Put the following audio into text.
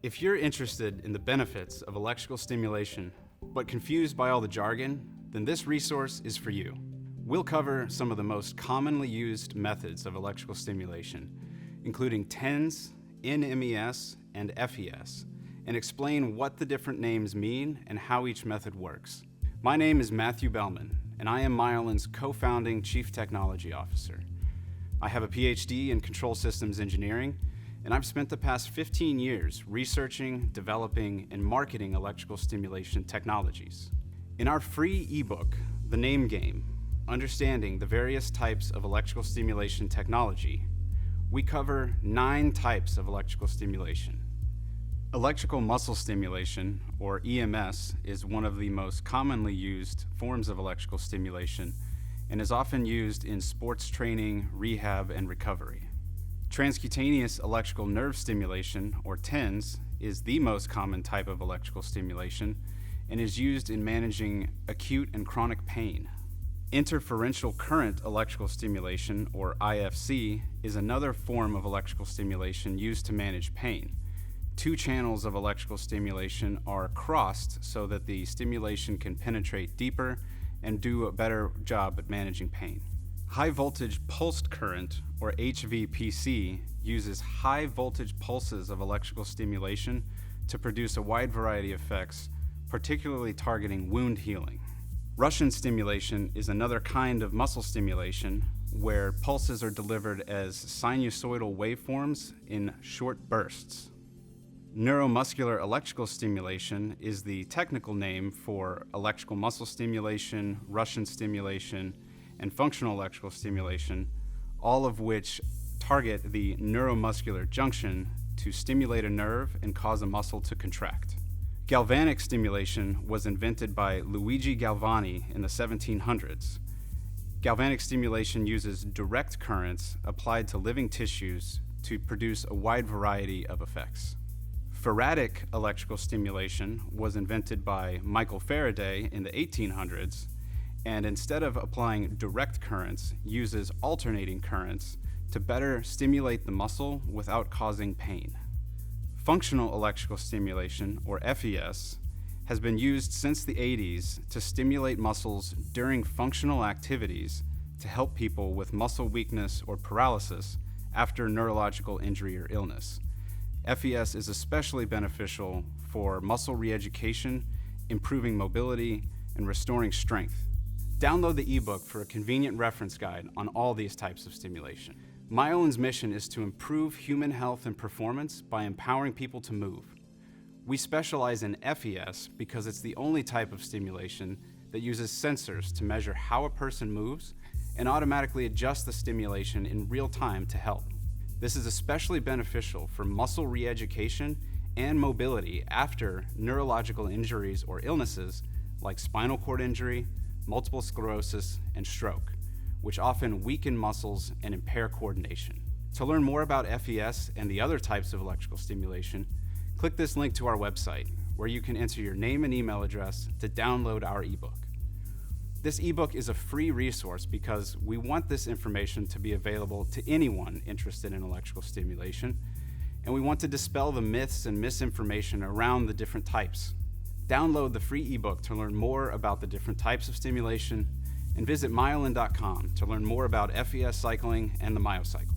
If you're interested in the benefits of electrical stimulation, but confused by all the jargon, then this resource is for you. We'll cover some of the most commonly used methods of electrical stimulation, including TENS, NMES, and FES, and explain what the different names mean and how each method works. My name is Matthew Bellman, and I am Myolin's co-founding Chief Technology Officer. I have a PhD in Control Systems Engineering, and I've spent the past 15 years researching, developing, and marketing electrical stimulation technologies. In our free ebook, The Name Game, Understanding the Various Types of Electrical Stimulation Technology, we cover 9 types of electrical stimulation. Electrical muscle stimulation, or EMS, is one of the most commonly used forms of electrical stimulation and is often used in sports training, rehab, and recovery. Transcutaneous electrical nerve stimulation, or TENS, is the most common type of electrical stimulation and is used in managing acute and chronic pain. Interferential current electrical stimulation, or IFC, is another form of electrical stimulation used to manage pain. 2 channels of electrical stimulation are crossed so that the stimulation can penetrate deeper and do a better job at managing pain. High voltage pulsed current, or HVPC, uses high voltage pulses of electrical stimulation to produce a wide variety of effects, particularly targeting wound healing. Russian stimulation is another kind of muscle stimulation where pulses are delivered as sinusoidal waveforms in short bursts. Neuromuscular electrical stimulation is the technical name for electrical muscle stimulation, Russian stimulation, and functional electrical stimulation, all of which target the neuromuscular junction to stimulate a nerve and cause a muscle to contract. Galvanic stimulation was invented by Luigi Galvani in the 1700s. Galvanic stimulation uses direct currents applied to living tissues to produce a wide variety of effects. Faradic electrical stimulation was invented by Michael Faraday in the 1800s, and instead of applying direct currents, uses alternating currents to better stimulate the muscle without causing pain. Functional electrical stimulation, or FES, has been used since the 80s to stimulate muscles during functional activities to help people with muscle weakness or paralysis after neurological injury or illness. FES is especially beneficial for muscle re-education, improving mobility, and restoring strength. Download the ebook for a convenient reference guide on all these types of stimulation. Myolin's mission is to improve human health and performance by empowering people to move. We specialize in FES because it's the only type of stimulation that uses sensors to measure how a person moves and automatically adjust the stimulation in real time to help. This is especially beneficial for muscle re-education and mobility after neurological injuries or illnesses like spinal cord injury, multiple sclerosis, and stroke, which often weaken muscles and impair coordination. To learn more about FES and the other types of electrical stimulation, click this link to our website, where you can enter your name and email address to download our ebook. This ebook is a free resource because we want this information to be available to anyone interested in electrical stimulation, and we want to dispel the myths and misinformation around the different types. Download the free ebook to learn more about the different types of stimulation, and visit myolin.com to learn more about FES cycling and the myocycle.